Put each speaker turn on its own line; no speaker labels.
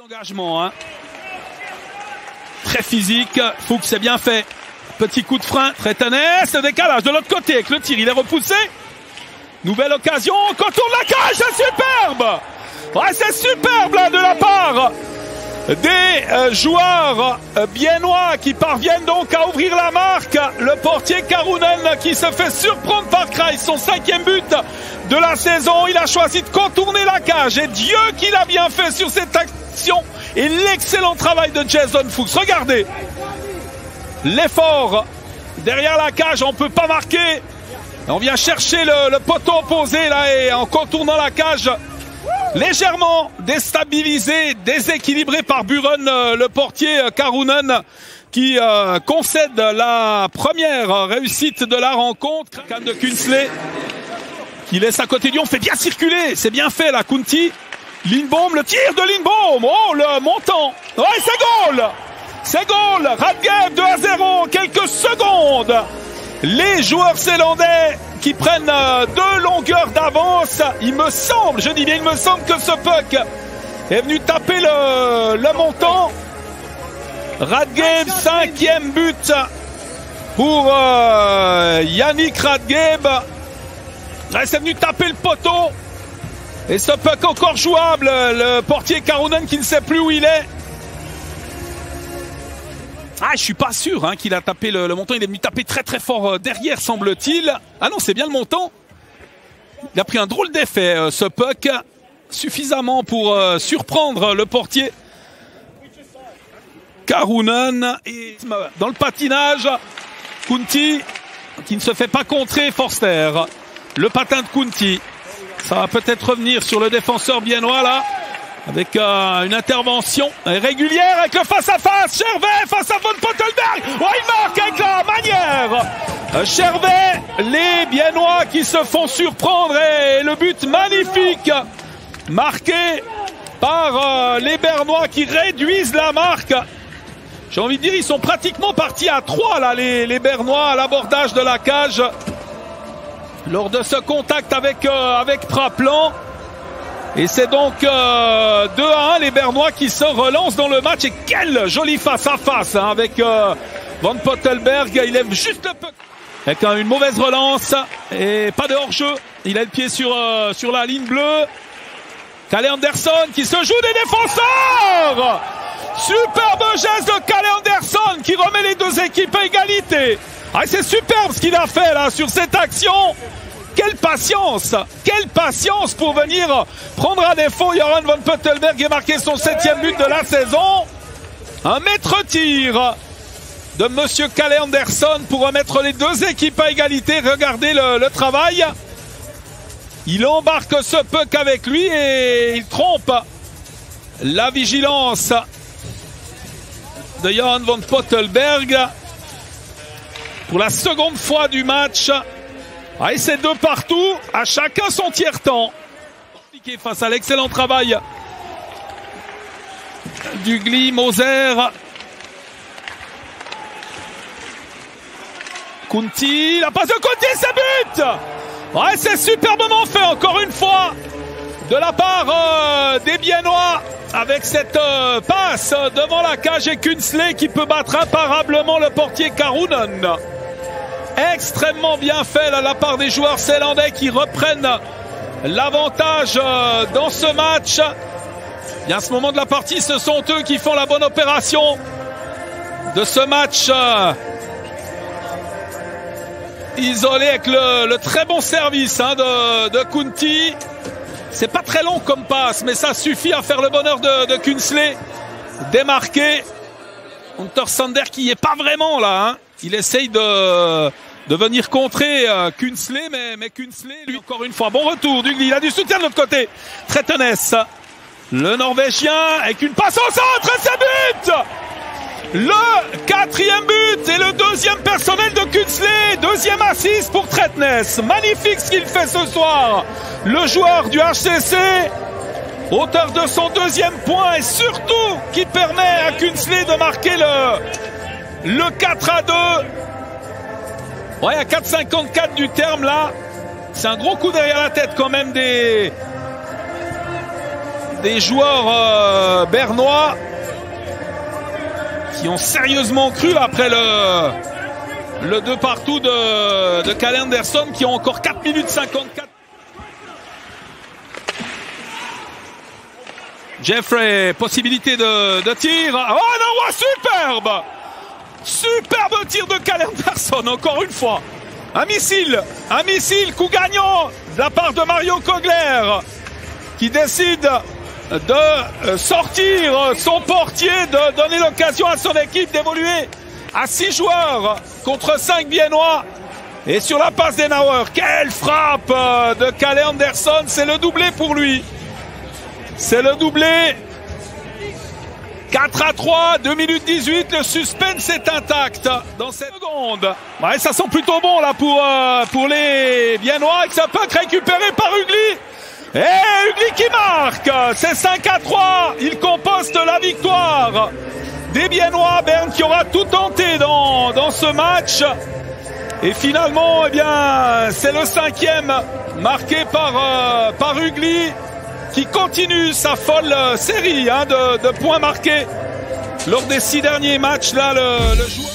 Engagement, hein. Très physique, Fuchs c'est bien fait. Petit coup de frein, Tretanès, le décalage de l'autre côté avec le tir, il est repoussé. Nouvelle occasion, contourne la cage, c'est superbe. Ouais, c'est superbe là de la part des joueurs biennois qui parviennent donc à ouvrir la marque. Le portier Karunen qui se fait surprendre par Kreis, son 5e but de la saison. Il a choisi de contourner la cage et Dieu qu'il a bien fait sur cette action et l'excellent travail de Jason Fuchs. Regardez l'effort derrière la cage, on ne peut pas marquer. On vient chercher le poteau opposé là et en contournant la cage, légèrement déstabilisé, déséquilibré par Buren, le portier Karunen qui concède la première réussite de la rencontre. Canne de Kunsley qui laisse à côté du on fait bien circuler, c'est bien fait là, Kunti. Lindbom, le tir de Lindbom, oh le montant, ouais c'est goal. C'est goal, Radgeb 2-0, quelques secondes. Les joueurs zélandais qui prennent 2 longueurs d'avance. Il me semble, je dis bien il me semble que ce puck est venu taper le montant. Radgeb, 5e but pour Yannick Radgeb. C'est venu taper le poteau. Et ce puck encore jouable, le portier Karunen qui ne sait plus où il est. Ah, je suis pas sûr hein, qu'il a tapé le montant. Il est venu taper très très fort derrière, semble-t-il. Ah non, c'est bien le montant. Il a pris un drôle d'effet, ce puck. Suffisamment pour surprendre le portier Karunen. Et dans le patinage, Kunti qui ne se fait pas contrer Forster. Le patin de Kunti. Ça va peut-être revenir sur le défenseur biennois là. Avec une intervention régulière avec le face-à-face. Chervet face à Von Pottelberg. Oh, il marque avec la manière. Chervet, les Biennois qui se font surprendre et le but magnifique marqué par les Bernois qui réduisent la marque. J'ai envie de dire, ils sont pratiquement partis à 3 là, les Bernois à l'abordage de la cage. Lors de ce contact avec Praplan. Et c'est donc 2-1 les Bernois qui se relancent dans le match. Et quel joli face-à-face hein, avec Von Pottelberg. Il lève juste le peu. Avec une mauvaise relance et pas de hors-jeu. Il a le pied sur la ligne bleue. Calle Anderson qui se joue des défenseurs. Superbe geste de Calle Anderson qui remet les deux équipes à égalité. Ah, c'est superbe ce qu'il a fait là sur cette action. Quelle patience pour venir prendre à défaut Joran Von Pottelberg et marquer son 7e but de la saison. Un maître-tir de monsieur Calle Anderson pour remettre les deux équipes à égalité. Regardez le travail. Il embarque ce puck avec lui et il trompe la vigilance de Joran Von Pottelberg. Pour la seconde fois du match. Ah, et c'est 2 partout, à chacun son tiers-temps. Face à l'excellent travail du Gli Moser. Kunti, la passe de Kunti, c'est but. Ouais, c'est superbement fait encore une fois de la part des Biennois avec cette passe devant la cage et Kunsley qui peut battre imparablement le portier Karunen. Extrêmement bien fait là, de la part des joueurs zélandais qui reprennent l'avantage dans ce match. Et à ce moment de la partie, ce sont eux qui font la bonne opération de ce match isolé avec le très bon service hein, de Kunti. C'est pas très long comme passe, mais ça suffit à faire le bonheur de Kunsley. Démarqué. Hunter Sander qui n'y est pas vraiment là. Hein. Il essaye de venir contrer Kunsley, mais Kunsley, lui, encore une fois, bon retour du Gli. Il a du soutien de l'autre côté. Tretanès, le Norvégien, avec une passe au centre, et c'est but. Le 4e but et le 2e personnel de Kunsley. 2e assist pour Tretanès. Magnifique ce qu'il fait ce soir. Le joueur du HCC, auteur de son 2e point et surtout qui permet à Kunsley de marquer le 4-2. Ouais, à 4,54 du terme là. C'est un gros coup derrière la tête quand même des des joueurs bernois qui ont sérieusement cru après le 2 partout de Kyle Anderson, qui ont encore 4 minutes 54. Jeffrey, possibilité de tir. Oh non, superbe! Superbe tir de Kyle Anderson, encore une fois. Un missile, coup gagnant de la part de Mario Kogler, qui décide de sortir son portier, de donner l'occasion à son équipe d'évoluer à 6 joueurs contre 5 Viennois. Et sur la passe d'Henauer, quelle frappe de Kyle Anderson, c'est le doublé pour lui. C'est le doublé. 4-3, 2 minutes 18, le suspense est intact dans cette seconde. Ouais, ça sent plutôt bon là pour les Viennois, et ça peut être récupéré par Ugly. Et Ugly qui marque, c'est 5-3, il composte la victoire des Viennois. Berne qui aura tout tenté dans ce match. Et finalement, eh bien, c'est le 5e marqué par Ugly, qui continue sa folle série de points marqués lors des 6 derniers matchs. Là, le joueur...